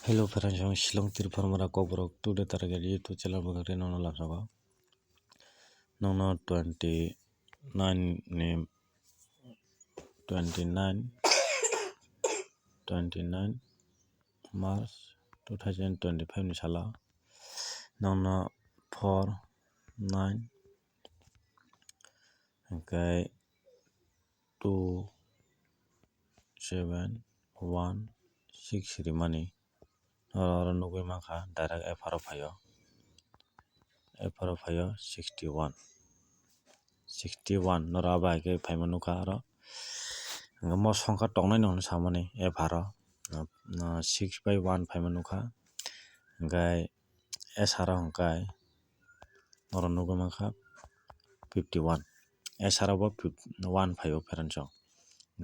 Hello friends, Shillong Tirupamara Koborok today target YouTube channel bagari nono lapsago. Nono 29 name 29 March 2025 ni sala. Nono 4 9 okay 2 7 1 6 rimani. Noro nugui maka direct F phayo 61 noro abai ke phaimanuka aro mo songkha tongnai no samani F 6 by 1 phaimanuka gai S haro hongkai noro nugui maka 51 S haro bo 1 phayo pheranchok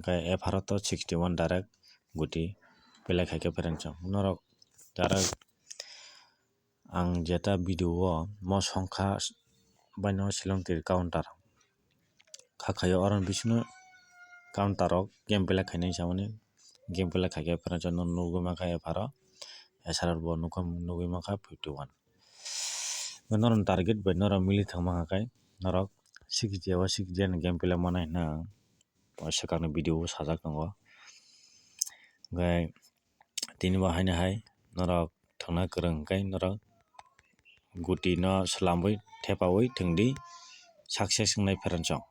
gai F haro to 61 direct guti pelai khaike pheranchok norok direct ang jeta video o mo songkha baino Shillong tir counter khakhayo oron bisino counter rok game pelai khainai samani game pelai khaike pheranchok nugui maka F haro S haro bo nugui maka 51 norok target bai norok mili thangma kai norok 6D o 6D ni game pelai manai na swkang ni video o sajak tongo gai tini bo haino hai norok thangna kwrang hingkai norok guti no swlamui thepaui thwngdi success wngnai pheranchok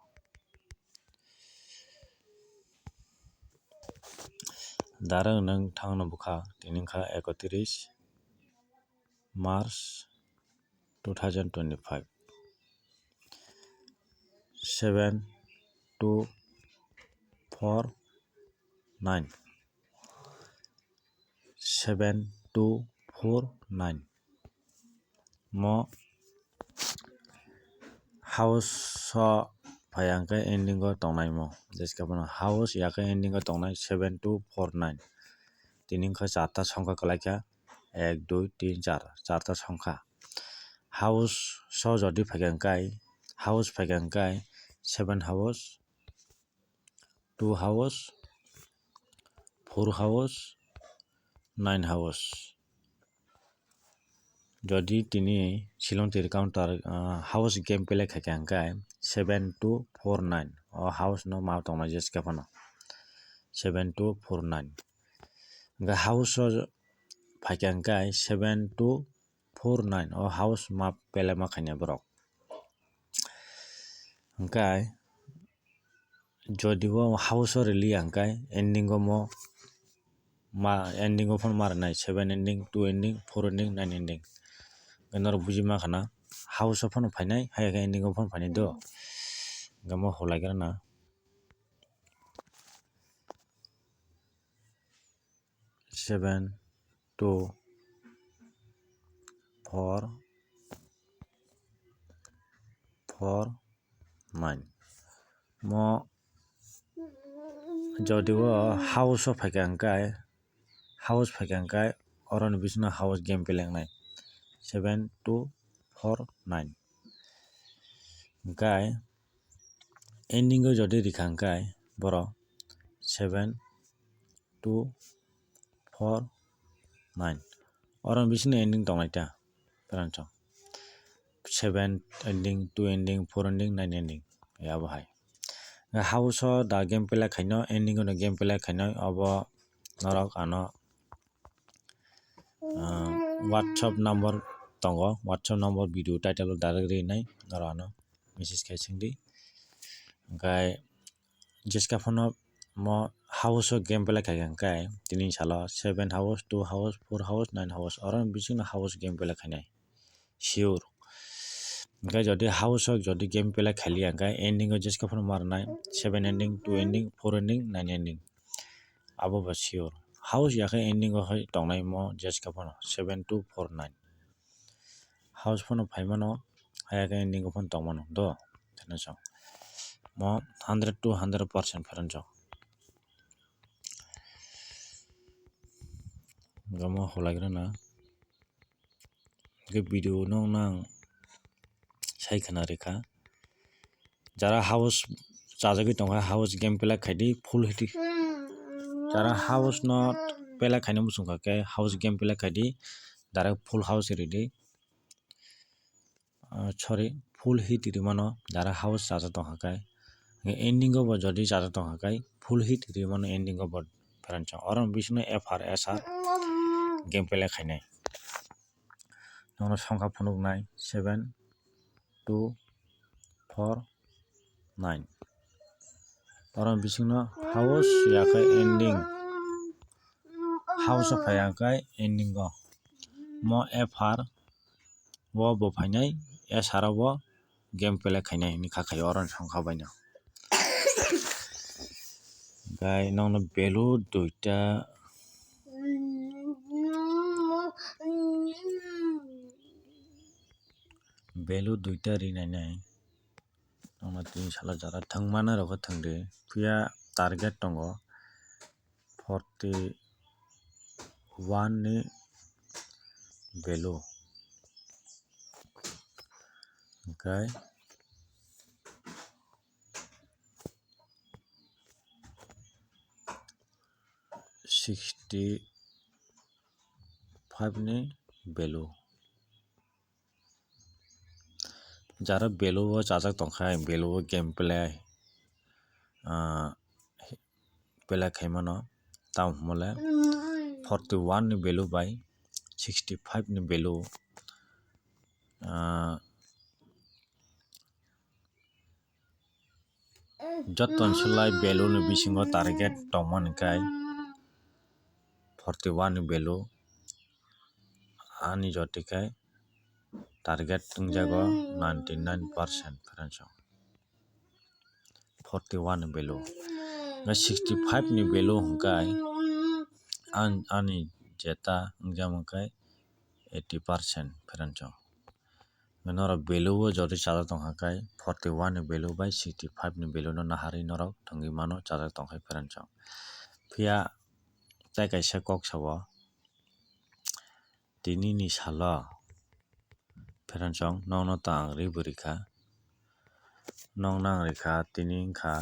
darang nung thangno bwkha tini wngkha 31 March 2025 7 2 4 9 7 2 4 9 mo house o phaiangkai ending o tongnai mo jeskapano house yakhe ending o tongnai 7249 tini wngkha charta songkha klaikha 1 2 3 4 charta songkha house o jodi phaikangkai house phaikangkai 7 house 2 house 4 house 9 house jodi tini Shillong tir counter house game pelai khaike hingkai 7249 o house no ma tongnai jeskapano 7249 hingke house o phaikha hingkai 7249 o house map pelaima khainai borok hingkai jodi o house o relia hingkai ending o mo ending o phano ma rwnai 7 ending 2 ending 4 ending 9 ending norok bujima khana house o phano phainai haikhe ending o phano phainai do hingke mo hulaikrana 7 2 4 4 9 mo jodi o house o phaikha hingkai oroni bisino house game pelai wngnai 7 2 4 9 hingkai ending o jodi rikha hingkai borok 7 2 4 9 oroni bisino ending tongnai ta pheranchok 7 ending 2 ending 4 ending 9 ending abo hai house o da game pelai khaino ending o no game pelai khainai abo norok ano whatsapp number tongo whatsapp number video title o direct rinai norok ano message khai singdi hingkai jeskapano mo house o game pelai khaikha hingkai tini salo 7 house 2 house 4 house 9 house oroni bisino house game pelai khainai sure hingkai jodi house o jodi game pelai khailia hingkai ending o jeskapano ma rwnai 7 ending 2 ending 4 ending 9 ending abo bo sure house yakhe ending o hai tongnai mo jeskapano 7249 house phano phaimano haikhe ending o phano tongmano do thinajok mo 100 to 100% pheranchok hingke mo hulaikrana hingke video no nang saikha reka jara house chajagui tongkha house game pelai khaidi full jara house no pela khaina musung ke house game pela khadi direct full house ready sorry full hit rimano dara house chaja tong hakai ending go jodi chaja tong hakai full hit rimano ending go pharancha oron bisno fr sr game pela khainai nono songkha phunuk nai 7 2 4 9 oron bisingno house yakai ending house of yakai ending go mo fr wo bo phainai sr wo game pela khainai ni khakai oron songkha baino gai nono belu duita rinai nai nono tin sala jara thangmana rok thangde pia target tongo 41 ni value okay 65 ni value jara value o chajak tongkhai value o game play pela khaimano tam mole 41 ni value by 65 ni value joton selai value ni bisingo target tongmani kai 41 ni value ani jotikai target tungjago 99% pharancho 41 ni value 65 ni value hingkai ani jeta wngjamokai 80% pharancho noro value o jodi chajak tongkhakai 41 ni value by 65 ni value no nahari norok thangui mano chajak tongkhai pharancho phia tai kaisa kok sao tini ni salo pharanchong nongno tang riborikha nong nang rikha tini wngkha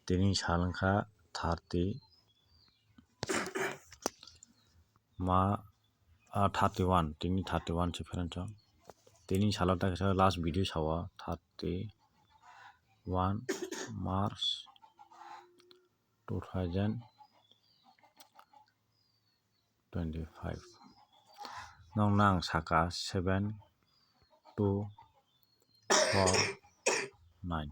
tini sal wngkha 30 31 tini 31 se pharanchong tini salo ta kaisa last video sao 31 March 2025 nong nang saka 7 2 4 9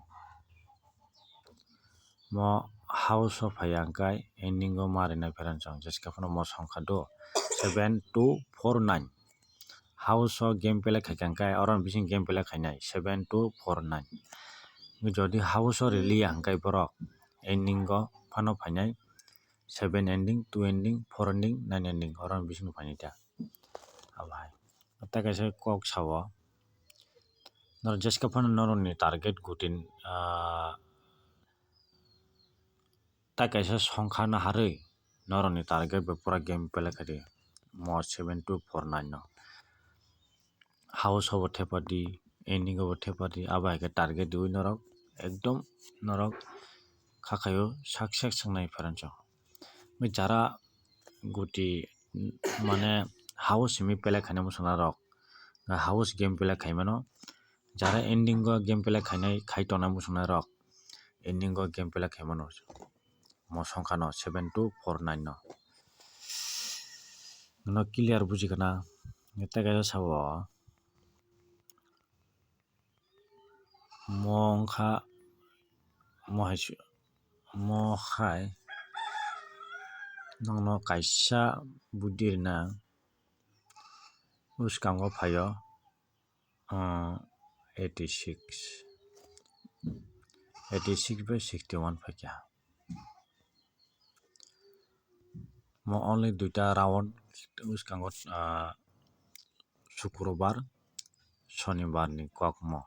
mo house of hayangkai ending go marinai pharanchong jeska phono mo songkha do 7249 house of game pela khaikangkai oron bising game pela khainai 7249 jodi house o rili hangkai borok ending go phano phainai 7 ending 2 ending 4 ending 9 ending oron bising phainai ta abai ta kaisa kok sao nor jeska phono noroni target gutin ta kaisa songkha na harui noroni target bai pura game pela khadi mo 7249 no house o thepadi ending o thepadi aba ke target dui norok ekdom norok khakayo success songnai pharancho jara guti mane house simi pela khaina musona rok house game pela khaimano jara ending go game pela khainai khaitona musona rok ending go game pela khaimano mo songkha no 7249 no clear bujikana ta kaisa sao mo wngkha mo khai nongno kaisa budhi rina bwskango phaio 86 by 61 phaikha mo only duita round bwskango shukrobar shonibar ni kok mo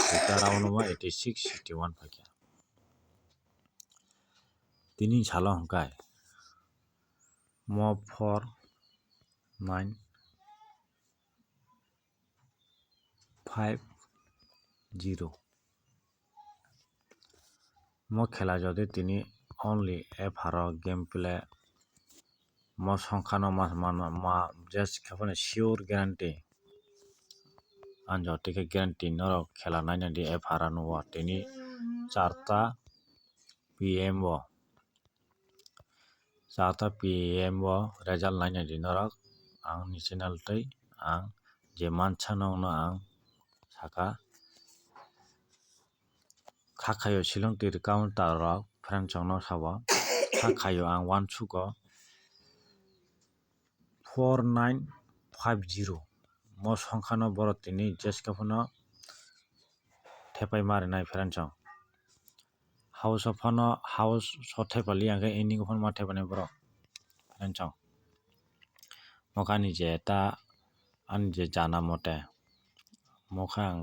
duita round mo 86 61 phaikha tini salo hingkai mo 4 9 5 0 mo khela jodi tini only epharo gameplay mo songkha no ma just khapane sure guarantee anjo tike guarantee no khela naina di ephara no wa tini 4ta PM o 4ta PM o result naina di norok ang ni channel tei ang je mancha no ang saka khakhayo silong tir counter rok friend chong no sabo khakhayo ang wansuko 4950 mo songkha no borok tini jeska phono thepai mari nai friend chong house of phono house so thepali angke ini phone ma thepani borok friend chong mokani je ta ani je jana mote mokha ang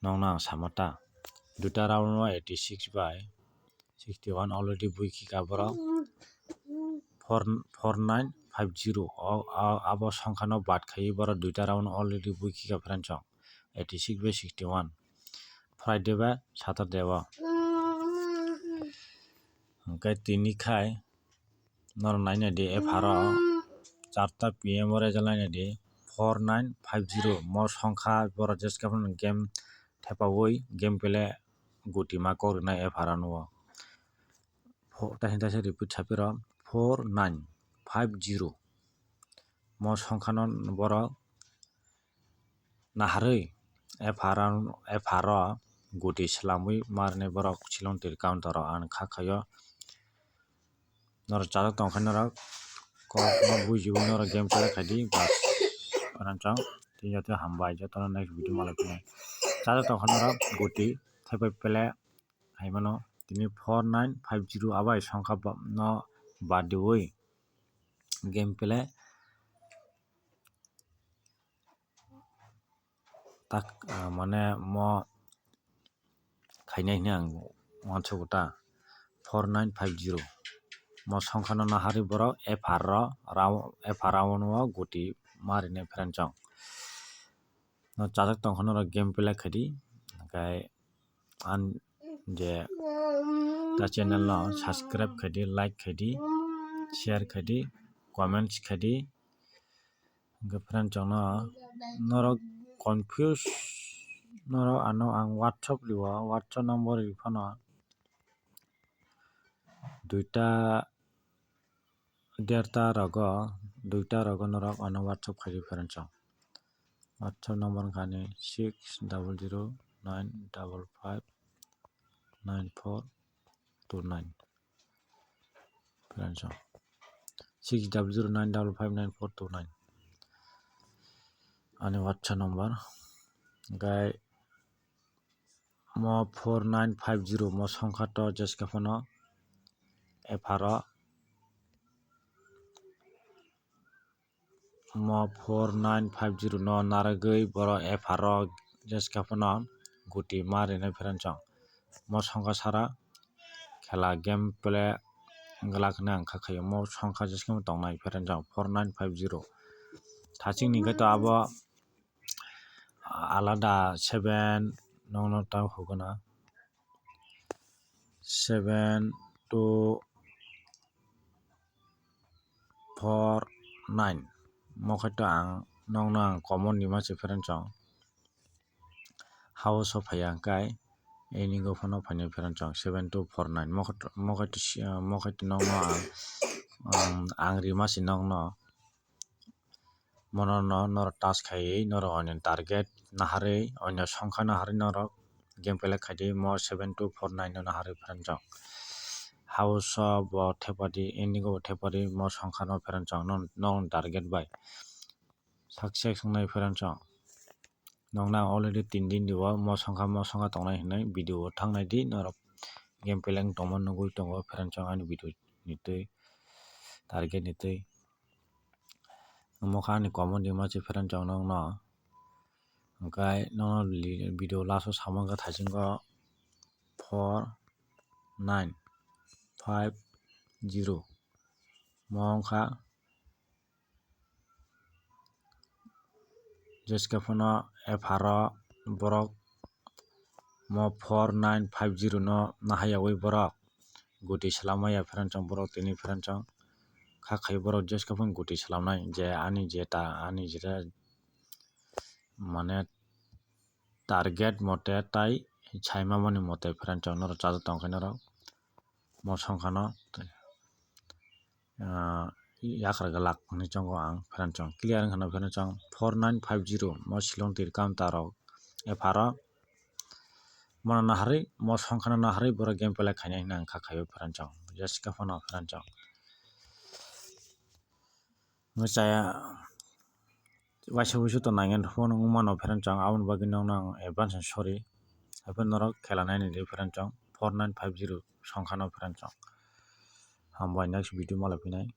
nongna ang samata duta round no 86 by 61 already buiki ka borok 4950 abo songkha no bad khai borok duita round already buiki ka friend chong 86 by 61 Friday ba Saturday ba hingke tini khai nor naina di epharo 4ta PM o result naina di 4950 mo songkha borok jeska phono game thepawoi game play guti ma korgnai ephara no ta repeat sapiro 4950 mo songkha no borok naharoi epharo guti slamoi marne borok silong tir counter ang khakhayo norok chajak tongkha norok kok no bujibu norok game play khaidi bas chong tinjato hambai jotono next video malapine chajak tongkha norok guti thepai play haimano tini 4950 abai songkha no badiwoi game play tak mane mo khainai ni ang uansukgo ta 4950 mo songkha no nahari borok epharo no guti marine friend chong no chajak tongkha norok game play khaidi hingkai an je ta channel no subscribe khaidi like khaidi share khaidi comments khaidi hingke friend chong no norok confuse norok ano ang whatsapp liwo whatsapp number ri phono duita derta rogo norok ano whatsapp khaidi friend chong whatsapp number wngkha ni 6009559429 friend chong 6009559429 ani whatsapp number hingkai mo 4950 mo songkha to jeska phono epharo mo 4950 no naragoi borok epharo jeska phono guti marine friend chong mo songkha sara khela game play wngla ang khakhayo mo songkha jeska mo tongnai friend chong 4950 thaching ni hingke to abo alada 7 nongno tang hugana 7249 mokhai to ang nongno ang common ni masi friend chong house o phaiya hingkai ini go phono phainai friend chong 7249 mokhai to nongno ang rimasi nongno mono no norok task khaiwi norok onyo target naharoi onyo songkha naharoi norok game play khaidi mo 7249 no naharoi friend chong house o bo thepadi indigo bo thepadi mo songkha no friend chong non target bai success wngnai friend chong nongna already 3 din diyo mo songkha tongnai hinui video thangnai di norok game play tongma nugui tongo friend chong ani video ni tui target ni tui mokha ni common ni masi friend chong nongno hingkai nongno video last o samung thaisingo 4950 mo wngkha jeska phono epharo borok mo 4950 no nahayawi borok guti salamaya pheranchang borok tini pheranchang khakai borok jeska phang guti salamnai je ani jeta mane target mote tai saimamani mote pheranchang norok chajak tongkha norok mo songkha no yakraka lak hinui tongo ang pheranchang clear wngkha na pheranchang 4950 mo silong tir counter rok faro mono naharwui mo songkha no naharwui borok game play khainai hinui ang kha khai o pheranchang jeska phano pheranchang chaya waisa wuisu to nainai phone wngma no pheranchang aboni bagui nogno ang advance ni sorry haikhe norok khela nainai rwi pheranchang 4950 songkha no pheranchang hamobai next video malai phinai.